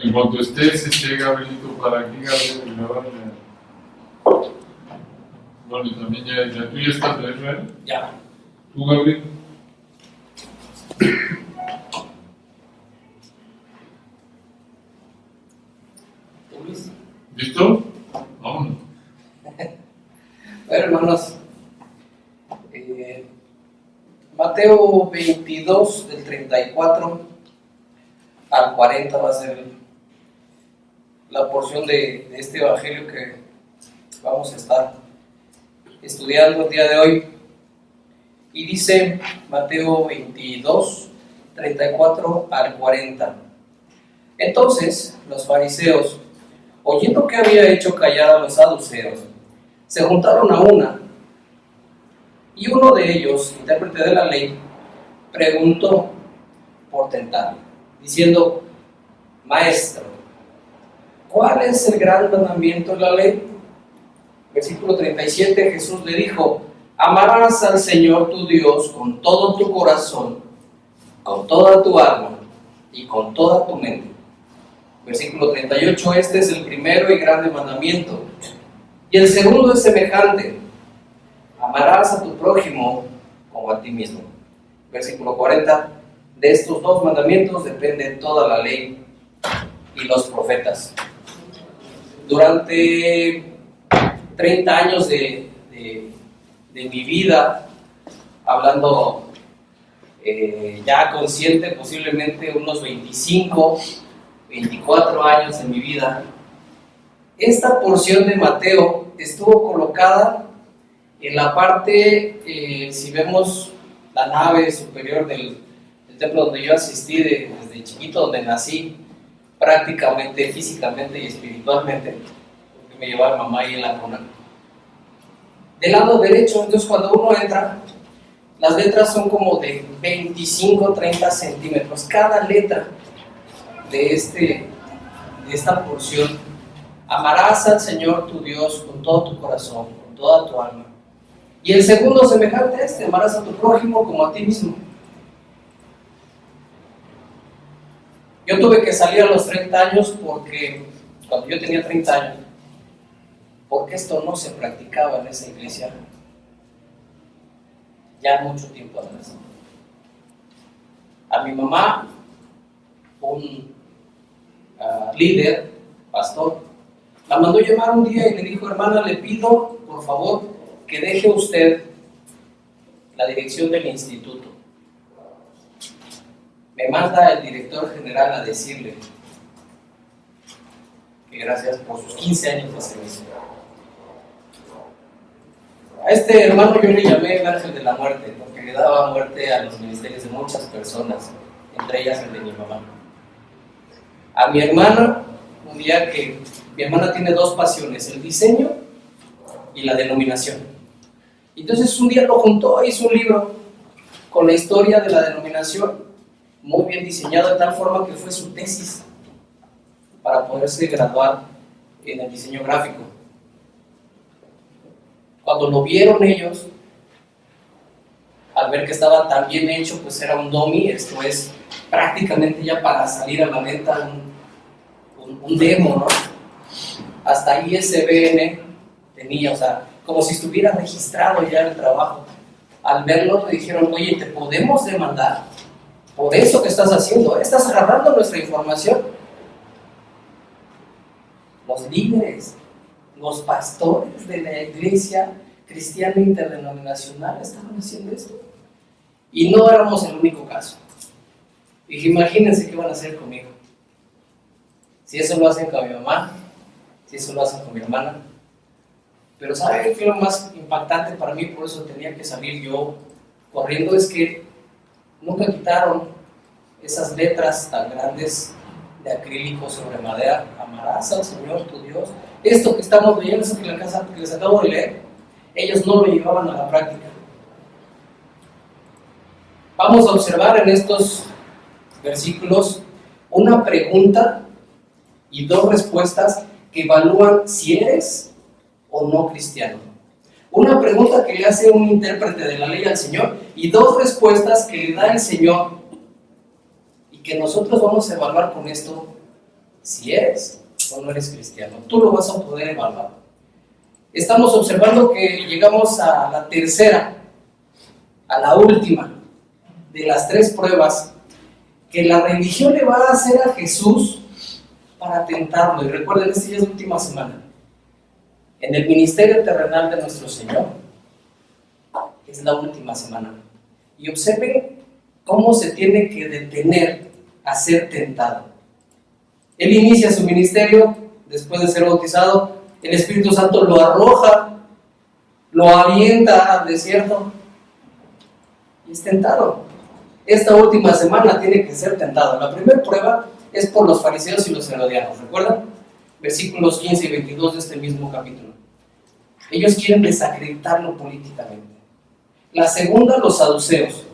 En cuanto estés, Gabrielito, para aquí, Gabriel, y me van a... Bueno, y también ya, tú ya estás de Israel. Ya. ¿Tú, Gabriel? ¿Listo? Vámonos. Bueno, hermanos, Mateo 22, del 34 al 40 va a ser la porción de este evangelio que vamos a estar estudiando el día de hoy. Y dice Mateo 22, 34 al 40. Entonces los fariseos, oyendo que había hecho callar a los saduceos, se juntaron a una, y uno de ellos, intérprete de la ley, preguntó por tentarle, diciendo: Maestro, ¿cuál es el gran mandamiento de la ley? Versículo 37, Jesús le dijo: amarás al Señor tu Dios con todo tu corazón, con toda tu alma y con toda tu mente. Versículo 38, este es el primero y grande mandamiento. Y el segundo es semejante: amarás a tu prójimo como a ti mismo. Versículo 40, de estos dos mandamientos depende toda la ley y los profetas. Durante 30 años de mi vida, hablando ya consciente, posiblemente unos 25, 24 años de mi vida, esta porción de Mateo estuvo colocada en la parte, si vemos la nave superior del templo donde yo asistí desde chiquito, donde nací, prácticamente, físicamente y espiritualmente, porque me llevaba mamá ahí en la cuna. Del lado derecho, entonces cuando uno entra, las letras son como de 25-30 centímetros. Cada letra de esta porción: amarás al Señor tu Dios con todo tu corazón, con toda tu alma. Y el segundo semejante a este: amarás a tu prójimo como a ti mismo. Yo tuve que salir a los 30 años porque, cuando yo tenía 30 años, porque esto no se practicaba en esa iglesia ya mucho tiempo atrás. A mi mamá, un líder, pastor, la mandó llamar un día y le dijo: hermana, le pido por favor que deje usted la dirección del instituto. Me manda el director general a decirle que gracias por sus 15 años de servicio. A este hermano yo le llamé el ángel de la muerte, porque le daba muerte a los ministerios de muchas personas, entre ellas el de mi mamá. A mi hermana, un día que mi hermana tiene dos pasiones: el diseño y la denominación. Entonces un día lo juntó, hizo un libro con la historia de la denominación, muy bien diseñado, de tal forma que fue su tesis para poderse graduar en el diseño gráfico. Cuando lo vieron ellos, al ver que estaba tan bien hecho, pues era un dummy, esto es prácticamente ya para salir a la venta, un demo, ¿no? Hasta ISBN tenía, o sea, como si estuviera registrado ya el trabajo. Al verlo le dijeron: oye, ¿te podemos demandar por eso que estás haciendo? ¿Estás agarrando nuestra información? Los líderes, los pastores de la iglesia cristiana interdenominacional estaban haciendo esto. Y no éramos el único caso. Dije: imagínense qué van a hacer conmigo. Si eso lo hacen con mi mamá, si eso lo hacen con mi hermana. Pero ¿saben qué fue lo más impactante para mí? Por eso tenía que salir yo corriendo. Es que nunca quitaron esas letras tan grandes de acrílico sobre madera: amarás al Señor tu Dios. Esto que estamos leyendo, eso que les acabo de leer, ellos no lo llevaban a la práctica. Vamos a observar en estos versículos una pregunta y dos respuestas que evalúan si eres o no cristiano. Una pregunta que le hace un intérprete de la ley al Señor y dos respuestas que le da el Señor, y que nosotros vamos a evaluar con esto si eres o no eres cristiano. Tú lo vas a poder evaluar. Estamos observando que llegamos a la tercera, a la última de las tres pruebas que la religión le va a hacer a Jesús para tentarlo. Y recuerden, esta ya es la última semana. En el ministerio terrenal de nuestro Señor es la última semana. Y observen cómo se tiene que detener a ser tentado. Él inicia su ministerio después de ser bautizado. El Espíritu Santo lo arroja, lo avienta al desierto y es tentado. Esta última semana tiene que ser tentado. La primera prueba es por los fariseos y los herodianos. ¿Recuerdan? Versículos 15 y 22 de este mismo capítulo. Ellos quieren desacreditarlo políticamente. La segunda, los saduceos.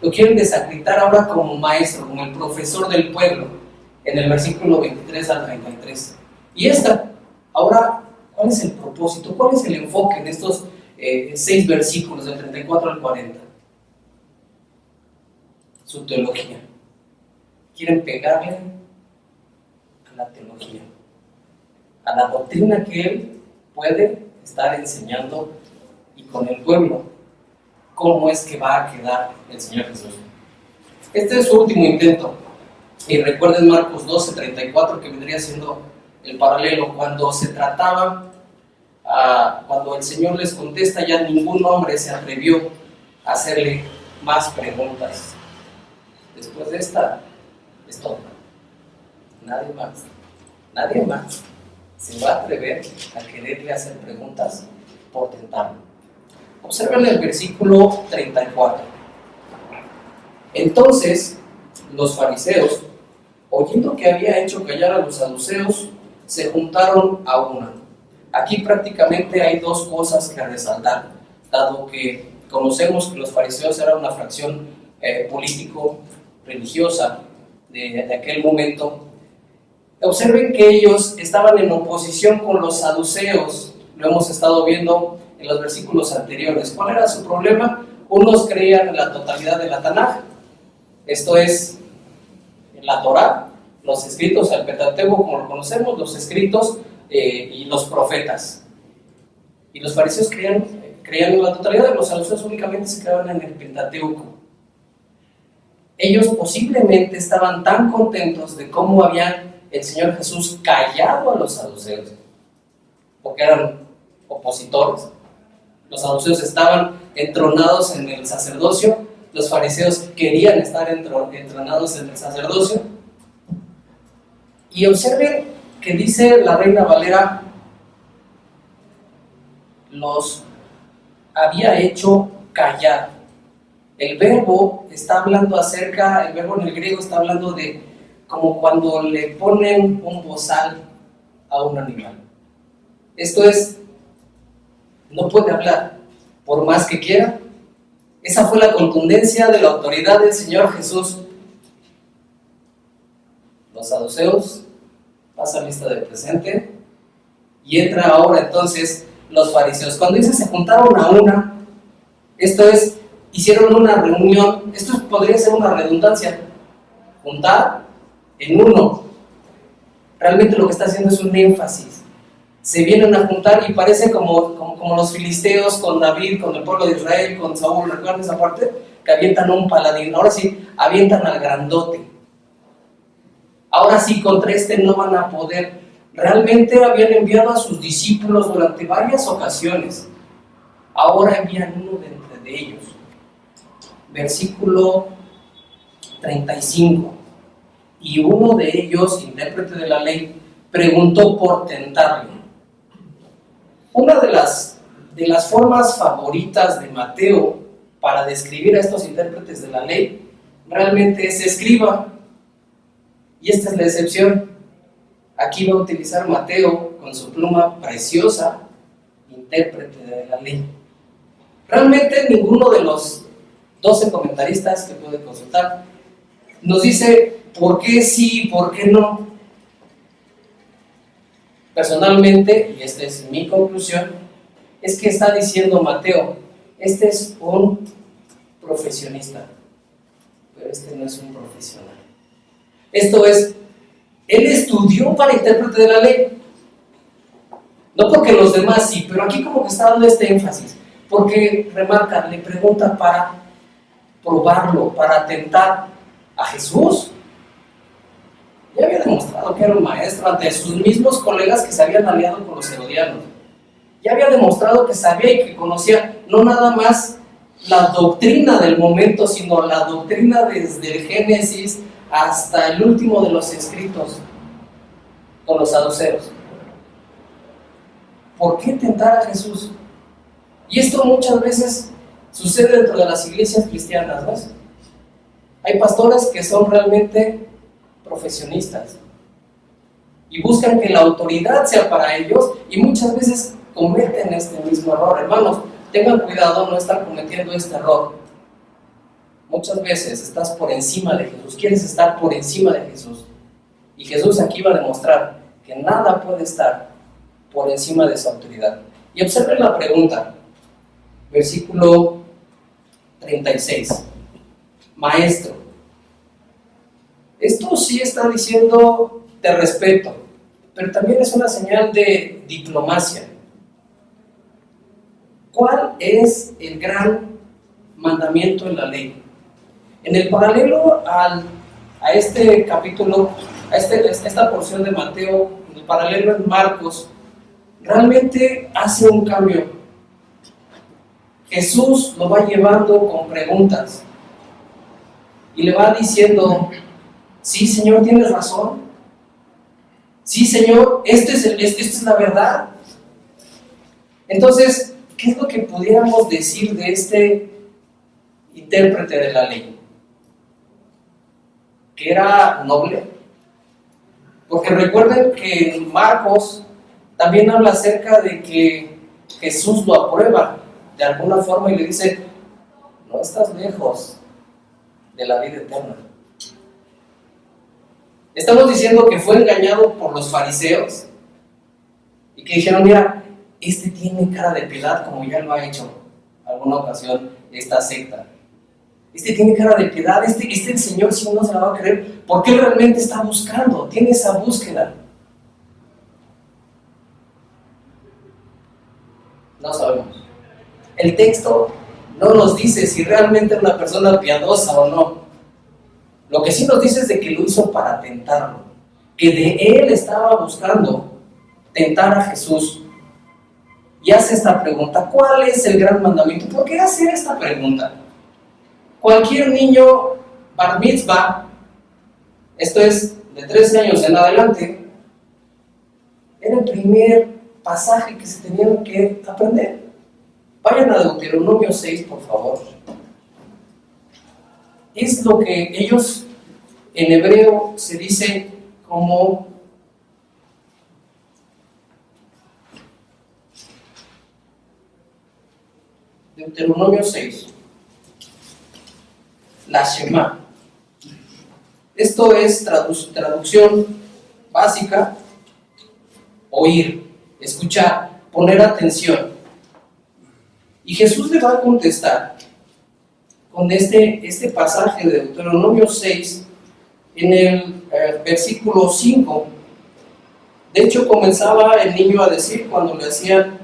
Lo quieren desacreditar ahora como maestro, como el profesor del pueblo, en el versículo 23 al 33. Y esta, ahora, ¿cuál es el propósito? ¿Cuál es el enfoque en estos 6 versículos, del 34 al 40? Su teología. Quieren pegarle a la teología, a la doctrina que él puede estar enseñando y con el pueblo. ¿Cómo es que va a quedar el Señor Jesús? Este es su último intento. Y recuerden Marcos 12:34, que vendría siendo el paralelo. Cuando se trataba, cuando el Señor les contesta, ya ningún hombre se atrevió a hacerle más preguntas. Después de esta, es todo. Nadie más se va a atrever a quererle hacer preguntas por tentarlo. Observen el versículo 34. Entonces, los fariseos, oyendo que había hecho callar a los saduceos, se juntaron a una. Aquí prácticamente hay dos cosas que resaltar, dado que conocemos que los fariseos eran una fracción político-religiosa de aquel momento. Observen que ellos estaban en oposición con los saduceos. Lo hemos estado viendo en los versículos anteriores. ¿Cuál era su problema? Unos creían en la totalidad de la Tanaj, esto es, en la Torá, los escritos, el Pentateuco como lo conocemos, los escritos y los profetas. Y los fariseos creían en la totalidad, de los saduceos únicamente se quedaban en el Pentateuco. Ellos posiblemente estaban tan contentos de cómo había el Señor Jesús callado a los saduceos, porque eran opositores. Los saduceos estaban entronados en el sacerdocio, los fariseos querían estar entronados en el sacerdocio. Y observen que dice la Reina Valera, los había hecho callar. El verbo está hablando acerca, el verbo en el griego está hablando de como cuando le ponen un bozal a un animal. Esto es, no puede hablar, por más que quiera. Esa fue la contundencia de la autoridad del Señor Jesús. Los saduceos pasan lista de presente y entra ahora entonces los fariseos. Cuando dice se juntaron a una, esto es, hicieron una reunión. Esto podría ser una redundancia, juntar en uno. Realmente lo que está haciendo es un énfasis. Se vienen a juntar y parece como los filisteos con David, con el pueblo de Israel, con Saúl. ¿Recuerdan esa parte? Que avientan a un paladín. Ahora sí, avientan al grandote. Ahora sí, contra este no van a poder. Realmente habían enviado a sus discípulos durante varias ocasiones. Ahora envían uno de entre ellos. Versículo 35. Y uno de ellos, intérprete de la ley, preguntó por tentarle. Una de las formas favoritas de Mateo para describir a estos intérpretes de la ley realmente es escriba. Y esta es la excepción. Aquí va a utilizar Mateo con su pluma preciosa, intérprete de la ley. Realmente ninguno de los 12 comentaristas que puede consultar nos dice por qué sí y por qué no. Personalmente, y esta es mi conclusión, es que está diciendo Mateo, este es un profesionista, pero este no es un profesional. Esto es, Él estudió para intérprete de la ley. No porque los demás sí, pero aquí como que está dando este énfasis. Porque, remarca, le pregunta para probarlo, para tentar a Jesús. Ya había demostrado que era un maestro ante sus mismos colegas que se habían aliado con los herodianos. Ya había demostrado que sabía y que conocía no nada más la doctrina del momento, sino la doctrina desde el Génesis hasta el último de los escritos con los saduceos. ¿Por qué tentar a Jesús? Y esto muchas veces sucede dentro de las iglesias cristianas, ¿no? Hay pastores que son realmente profesionistas y buscan que la autoridad sea para ellos y muchas veces cometen este mismo error. Hermanos, tengan cuidado no estar cometiendo este error. Muchas veces estás por encima de Jesús, quieres estar por encima de Jesús. Y Jesús aquí va a demostrar que nada puede estar por encima de esa autoridad. Y observen la pregunta, versículo 36. Maestro, esto sí está diciendo te respeto, pero también es una señal de diplomacia. ¿Cuál es el gran mandamiento en la ley? En el paralelo a este capítulo, a esta porción de Mateo, en el paralelo en Marcos, realmente hace un cambio. Jesús lo va llevando con preguntas y le va diciendo: sí, Señor, tienes razón. Sí, Señor, esta es la verdad. Entonces, ¿qué es lo que pudiéramos decir de este intérprete de la ley? Que era noble. Porque recuerden que en Marcos también habla acerca de que Jesús lo aprueba de alguna forma y le dice: no estás lejos de la vida eterna. Estamos diciendo que fue engañado por los fariseos y que dijeron: mira, este tiene cara de piedad, como ya lo ha hecho alguna ocasión esta secta. Este tiene cara de piedad, el Señor sí no se la va a creer, porque Él realmente está buscando, tiene esa búsqueda. No sabemos. El texto no nos dice si realmente es una persona piadosa o no. Lo que sí nos dice es de que lo hizo para tentarlo, que de él estaba buscando tentar a Jesús. Y hace esta pregunta: ¿cuál es el gran mandamiento? ¿Por qué hacer esta pregunta? Cualquier niño bar mitzvah, esto es de 13 años en adelante, era el primer pasaje que se tenían que aprender. Vayan a Deuteronomio 6, por favor. Es lo que ellos en hebreo se dice como Deuteronomio 6, la Shema. Esto es traducción básica: oír, escuchar, poner atención. Y Jesús le va a contestar con este pasaje de Deuteronomio 6 en el versículo 5. De hecho, comenzaba el niño a decir, cuando le hacían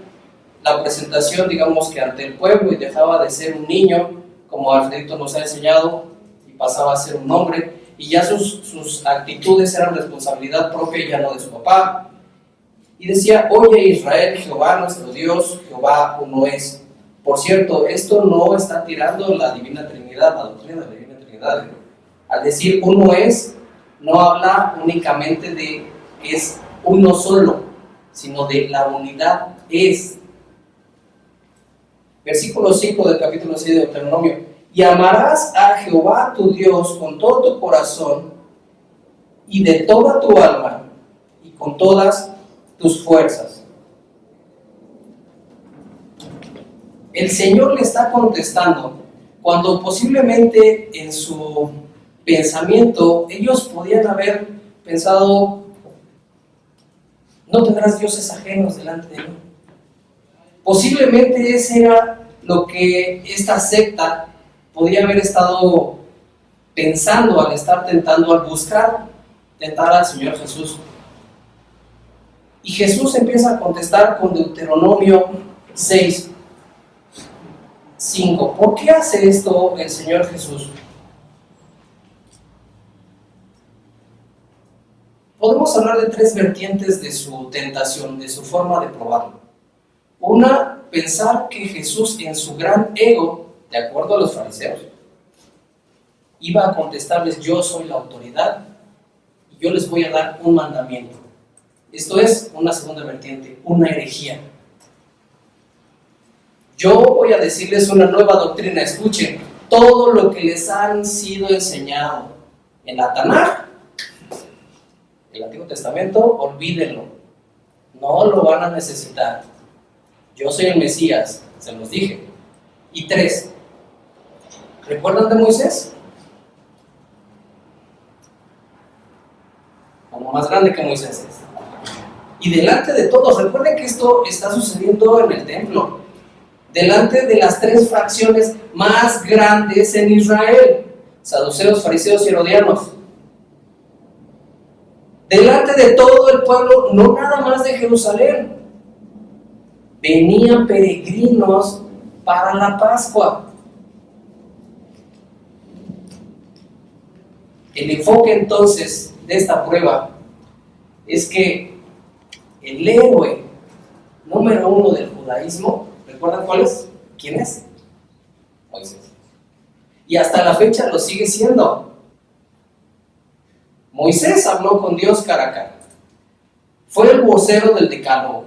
la presentación, digamos que ante el pueblo, y dejaba de ser un niño, como Alfredito nos ha enseñado, y pasaba a ser un hombre, y ya sus actitudes eran responsabilidad propia y ya no de su papá. Y decía: oye Israel, Jehová nuestro Dios, Jehová uno es. Por cierto, esto no está tirando la Divina Trinidad, la doctrina de la Divina Trinidad. Al decir uno es, no habla únicamente de que es uno solo, sino de la unidad es. Versículo 5 del capítulo 6 de Deuteronomio: y amarás a Jehová tu Dios con todo tu corazón y de toda tu alma y con todas tus fuerzas. El Señor le está contestando cuando posiblemente en su pensamiento ellos podían haber pensado: no tendrás dioses ajenos delante de mí. Posiblemente ese era lo que esta secta podría haber estado pensando al estar tentando, al buscar tentar al Señor Jesús. Y Jesús empieza a contestar con Deuteronomio 6, 5. ¿Por qué hace esto el Señor Jesús? Podemos hablar de tres vertientes de su tentación, de su forma de probarlo. Una, pensar que Jesús en su gran ego, de acuerdo a los fariseos, iba a contestarles: yo soy la autoridad y yo les voy a dar un mandamiento. Esto es una segunda vertiente, una herejía. Yo voy a decirles una nueva doctrina. Escuchen, todo lo que les han sido enseñado en la Tanaj, el Antiguo Testamento, olvídenlo, no lo van a necesitar. Yo soy el Mesías, se los dije. Y tres, ¿recuerdan de Moisés? Como más grande que Moisés es. Y delante de todos, recuerden que esto está sucediendo en el templo, delante de las tres fracciones más grandes en Israel: saduceos, fariseos y herodianos. Delante de todo el pueblo, no nada más de Jerusalén. Venían peregrinos para la Pascua. El enfoque entonces de esta prueba es que el héroe número uno del judaísmo, ¿recuerdan cuál es? ¿Quién es? Moisés. Y hasta la fecha lo sigue siendo. Moisés habló con Dios cara a cara. Fue el vocero del decálogo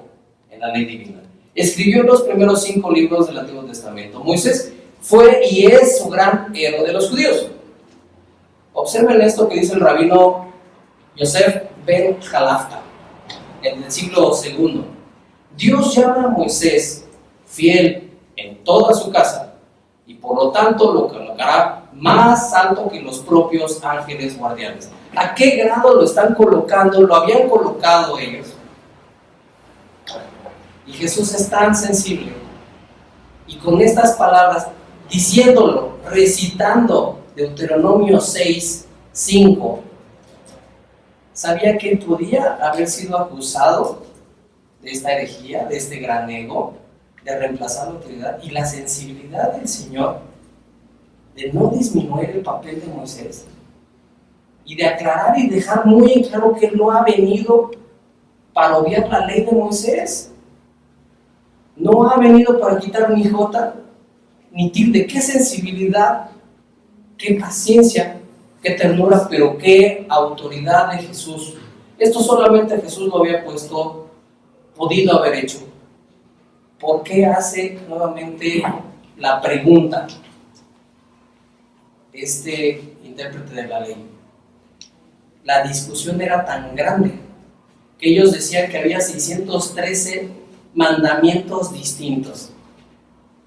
en la ley divina. Escribió los primeros 5 libros del Antiguo Testamento. Moisés fue y es su gran héroe de los judíos. Observen esto que dice el rabino Yosef ben Jalafta en el siglo II. Dios llama a Moisés fiel en toda su casa y por lo tanto lo colocará más alto que los propios ángeles guardianes. ¿A qué grado lo están colocando? Lo habían colocado ellos. Y Jesús es tan sensible, y con estas palabras, diciéndolo, recitando Deuteronomio 6, 5, sabía que podía haber sido acusado de esta herejía, de este gran ego, de reemplazar la autoridad, y la sensibilidad del Señor de no disminuir el papel de Moisés y de aclarar y dejar muy en claro que Él no ha venido para obviar la ley de Moisés. No ha venido para quitar ni jota ni tilde. Qué sensibilidad, qué paciencia, qué ternura, pero qué autoridad de Jesús. Esto solamente Jesús lo había podido haber hecho. ¿Por qué hace nuevamente la pregunta este intérprete de la ley? La discusión era tan grande que ellos decían que había 613 mandamientos distintos,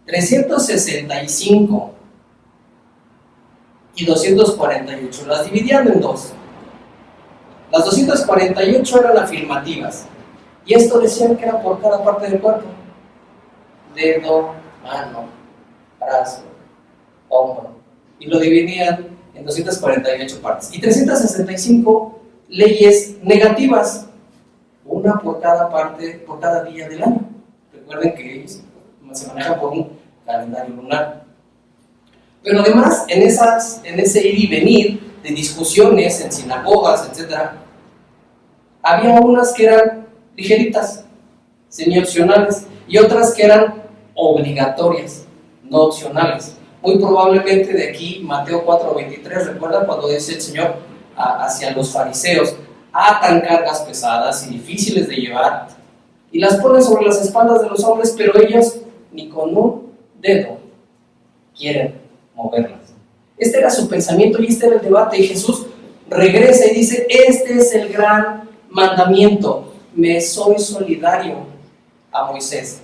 365 y 248. Las dividían en dos. Las 248 eran afirmativas, y esto decían que era por cada parte del cuerpo: dedo, mano, brazo, hombro, y lo dividían en 248 partes, y 365 leyes negativas, una por cada parte, por cada día del año. Recuerden que ellos se manejan por un calendario lunar. Pero además, en ese ir y venir de discusiones en sinagogas, etc., había unas que eran ligeritas, semi-opcionales, y otras que eran obligatorias, no opcionales. Muy probablemente de aquí, Mateo 4:23, ¿recuerdan cuando dice el Señor hacia los fariseos: atan cargas pesadas y difíciles de llevar y las ponen sobre las espaldas de los hombres, pero ellos ni con un dedo quieren moverlas? Este era su pensamiento y este era el debate, y Jesús regresa y dice: este es el gran mandamiento, me soy solidario a Moisés.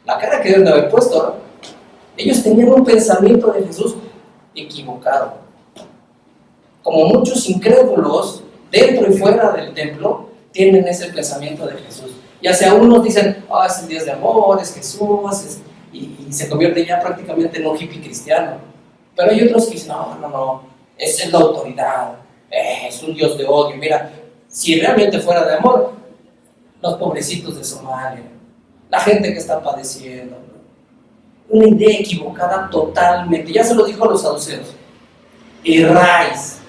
La cara que deben de haber puesto, ¿no? Ellos tenían un pensamiento de Jesús equivocado. Como muchos incrédulos dentro y fuera del templo tienen ese pensamiento de Jesús. Ya sea unos dicen: es el Dios de amor, es Jesús, y se convierte ya prácticamente en un hippie cristiano. Pero hay otros que dicen: no, es la autoridad, Es un Dios de odio. Mira, si realmente fuera de amor, los pobrecitos de Somalia, la gente que está padeciendo, una idea equivocada totalmente. Ya se lo dijo a los saduceos. Erráis,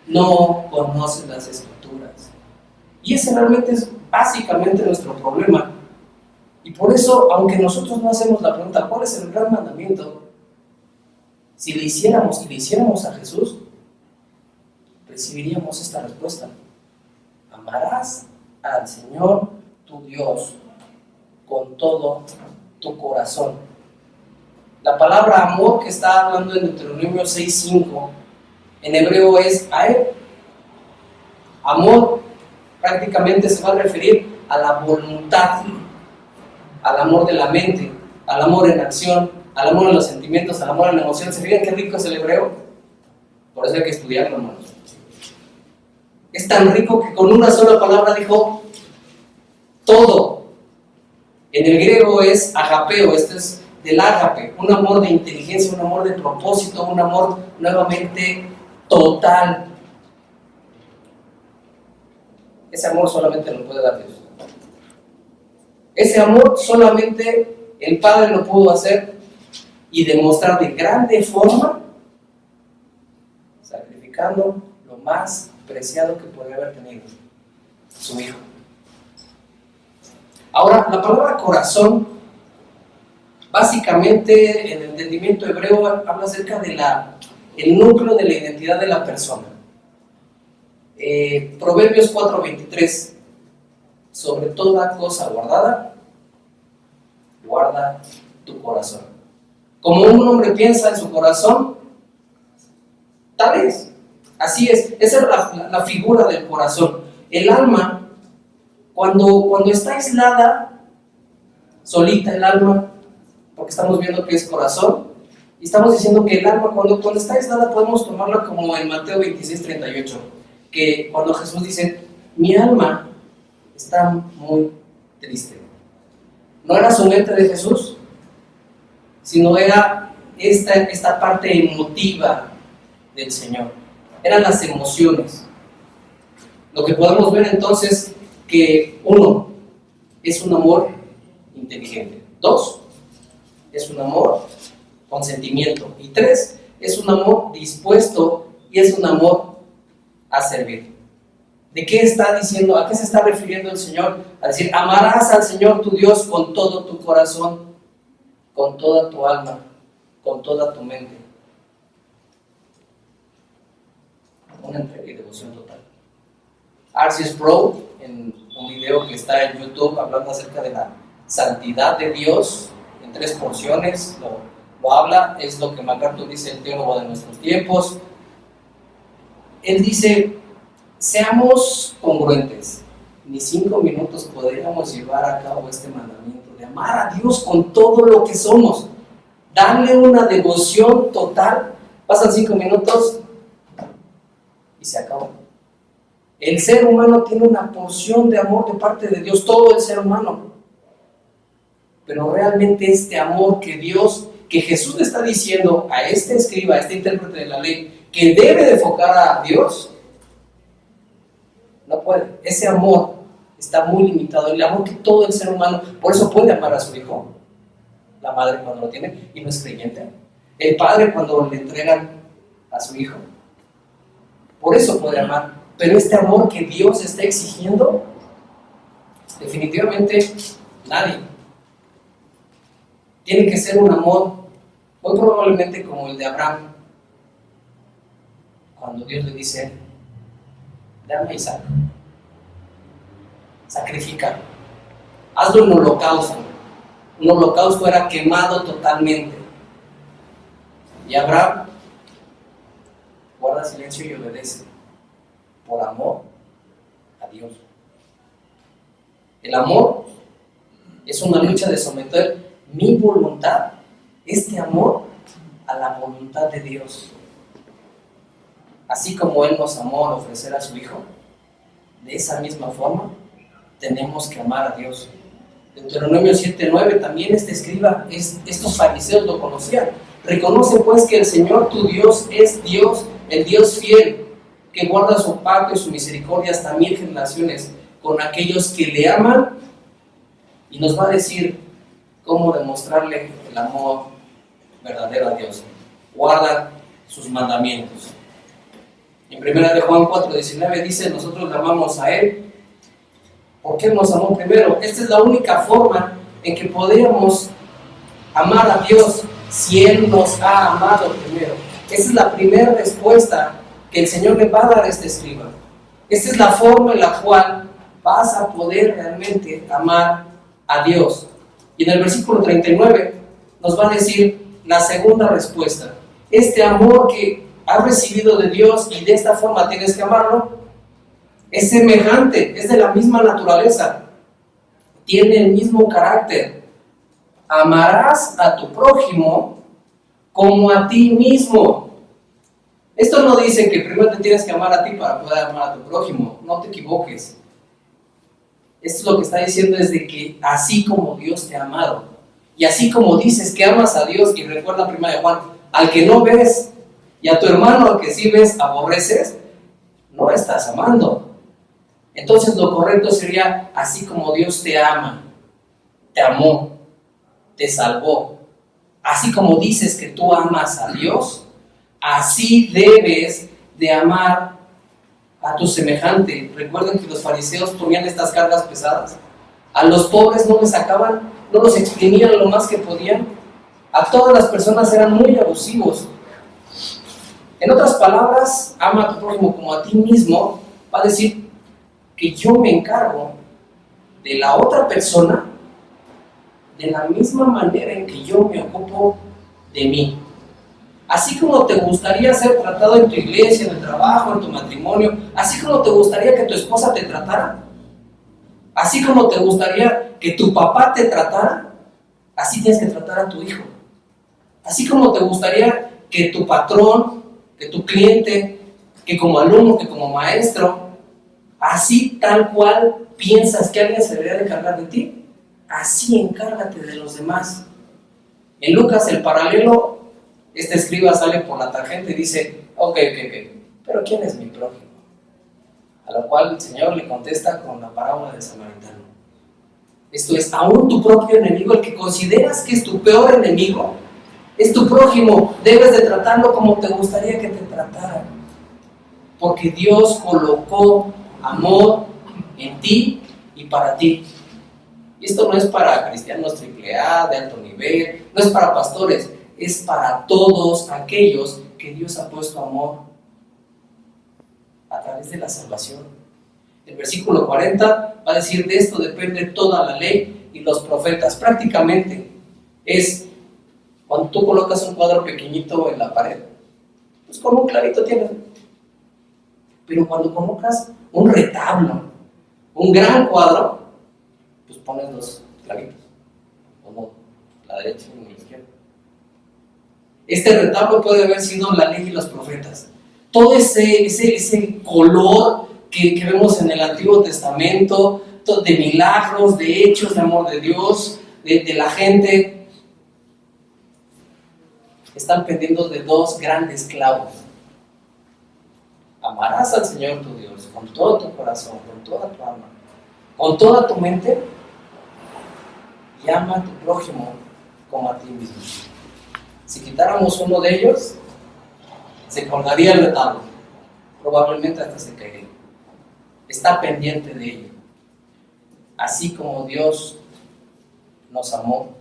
no conocen las Escrituras. Y ese realmente es básicamente nuestro problema. Y por eso, aunque nosotros no hacemos la pregunta, ¿cuál es el gran mandamiento? Si le hiciéramos y le hiciéramos a Jesús, recibiríamos esta respuesta: amarás al Señor tu Dios con todo tu corazón. La palabra amor que está hablando en Deuteronomio 6:5 en hebreo es aed. Amor prácticamente se va a referir a la voluntad, al amor de la mente, al amor en acción, al amor en los sentimientos, al amor en la emoción. ¿Se fijan qué rico es el hebreo? Por eso hay que estudiarlo, hermanos. Es tan rico que con una sola palabra dijo todo. En el griego es agapeo, este es del ágape, un amor de inteligencia, un amor de propósito, un amor nuevamente total. Ese amor solamente lo puede dar Dios. Ese amor solamente el Padre lo pudo hacer y demostrar de grande forma, sacrificando lo más preciado que podría haber tenido, su Hijo. Ahora, la palabra corazón, básicamente en el entendimiento hebreo, habla acerca de el núcleo de la identidad de la persona. Proverbios 4:23, sobre toda cosa guardada, guarda tu corazón. Como un hombre piensa en su corazón, tal es. Así es, esa es la figura del corazón. El alma, cuando está aislada, solita el alma, porque estamos viendo que es corazón, y estamos diciendo que el alma, cuando está aislada, podemos tomarla como en Mateo 26:38, que cuando Jesús dice, mi alma está muy triste. No era su mente de Jesús, sino era esta parte emotiva del Señor. Eran las emociones. Lo que podemos ver entonces, que uno, es un amor inteligente. Dos, es un amor con sentimiento. Y tres, es un amor dispuesto y es un amor a servir. ¿De qué está diciendo? ¿A qué se está refiriendo el Señor? A decir, amarás al Señor tu Dios con todo tu corazón, con toda tu alma, con toda tu mente. Una entrega y devoción total. R.C. Sproul, en un video que está en YouTube hablando acerca de la santidad de Dios, en 3 porciones, lo habla, es lo que MacArthur dice, el teólogo de nuestros tiempos. Él dice, seamos congruentes, ni 5 minutos podríamos llevar a cabo este mandamiento de amar a Dios con todo lo que somos, darle una devoción total. Pasan 5 minutos y se acabó. El ser humano tiene una porción de amor de parte de Dios, todo el ser humano, pero realmente este amor que Jesús le está diciendo a este escriba, a este intérprete de la ley, que debe de enfocar a Dios, no puede. Ese amor está muy limitado, el amor que todo el ser humano, por eso puede amar a su hijo, la madre cuando lo tiene y no es creyente, el padre cuando le entregan a su hijo, por eso puede amar. Pero este amor que Dios está exigiendo, definitivamente nadie. Tiene que ser un amor muy probablemente como el de Abraham, cuando Dios le dice, dame a Isaac, sacrifica, hazlo en holocausto. Un holocausto era quemado totalmente. Y Abraham guarda silencio y obedece, por amor a Dios. El amor es una lucha de someter mi voluntad, este amor, a la voluntad de Dios. Así como Él nos amó al ofrecer a su Hijo, de esa misma forma tenemos que amar a Dios. Deuteronomio 7:9 también este escriba, estos fariseos lo conocían. Reconoce pues que el Señor tu Dios es Dios, el Dios fiel, que guarda su pacto y su misericordia hasta 1000 generaciones con aquellos que le aman, y nos va a decir cómo demostrarle el amor verdadero a Dios. Guarda sus mandamientos. En 1 de Juan 4:19 dice: nosotros le amamos a Él porque Él nos amó primero. Esta es la única forma en que podríamos amar a Dios, si Él nos ha amado primero. Esa es la primera respuesta que el Señor le va a dar a este escriba. Esta es la forma en la cual vas a poder realmente amar a Dios. Y en el versículo 39 nos va a decir la segunda respuesta. Este amor que has recibido de Dios y de esta forma tienes que amarlo, es semejante, es de la misma naturaleza, tiene el mismo carácter. Amarás a tu prójimo como a ti mismo. Esto no dice que primero te tienes que amar a ti para poder amar a tu prójimo, no te equivoques. Esto lo que está diciendo es de que así como Dios te ha amado, y así como dices que amas a Dios, y recuerda 1 de Juan, al que no ves, y a tu hermano al que sí ves, aborreces, no estás amando. Entonces lo correcto sería, así como Dios te ama, te amó, te salvó, así como dices que tú amas a Dios, así debes de amar a tu semejante. Recuerden que los fariseos ponían estas cargas pesadas. A los pobres no les sacaban, no los exprimían lo más que podían. A todas las personas eran muy abusivos. En otras palabras, ama a tu prójimo como a ti mismo, va a decir que yo me encargo de la otra persona de la misma manera en que yo me ocupo de mí. Así como te gustaría ser tratado en tu iglesia, en el trabajo, en tu matrimonio, así como te gustaría que tu esposa te tratara, así como te gustaría que tu papá te tratara, así tienes que tratar a tu hijo. Así como te gustaría que tu patrón, que tu cliente, que como alumno, que como maestro, así tal cual piensas que alguien se debería de encargar de ti, así encárgate de los demás. En Lucas, el paralelo, este escriba sale por la tangente y dice, ok, pero ¿quién es mi prójimo? A lo cual el Señor le contesta con la parábola del samaritano. Esto es, aún tu propio enemigo, el que consideras que es tu peor enemigo, es tu prójimo, debes de tratarlo como te gustaría que te tratara. Porque Dios colocó amor en ti y para ti. Y esto no es para cristianos AAA de alto nivel, no es para pastores, es para todos aquellos que Dios ha puesto amor a través de la salvación. El versículo 40 va a decir: de esto depende toda la ley y los profetas. Prácticamente es cuando tú colocas un cuadro pequeñito en la pared, pues con un clarito tienes. Pero cuando colocas un retablo, un gran cuadro, pues pones los clavitos, como la derecha y la izquierda. Este retablo puede haber sido la ley y los profetas. Todo ese color que vemos en el Antiguo Testamento, de milagros, de hechos de amor de Dios, de la gente, están pendiendo de dos grandes clavos. Amarás al Señor tu Dios con todo tu corazón, con toda tu alma, con toda tu mente, y ama a tu prójimo como a ti mismo. Si quitáramos uno de ellos, se colgaría el retablo, probablemente hasta se caería. Está pendiente de ello. Así como Dios nos amó,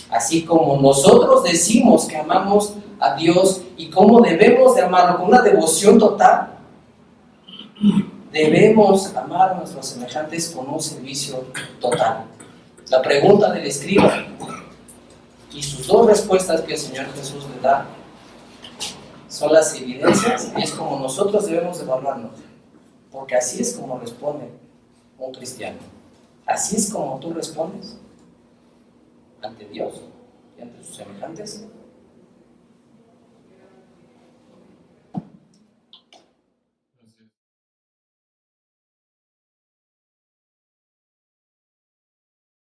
así como nosotros decimos que amamos a Dios y cómo debemos de amarlo con una devoción total, debemos amar a nuestros semejantes con un servicio total. La pregunta del escriba y sus dos respuestas que el Señor Jesús le da son las evidencias, y es como nosotros debemos de evaluarnos, porque así es como responde un cristiano. Así es como tú respondes ante Dios y ante sus semejantes.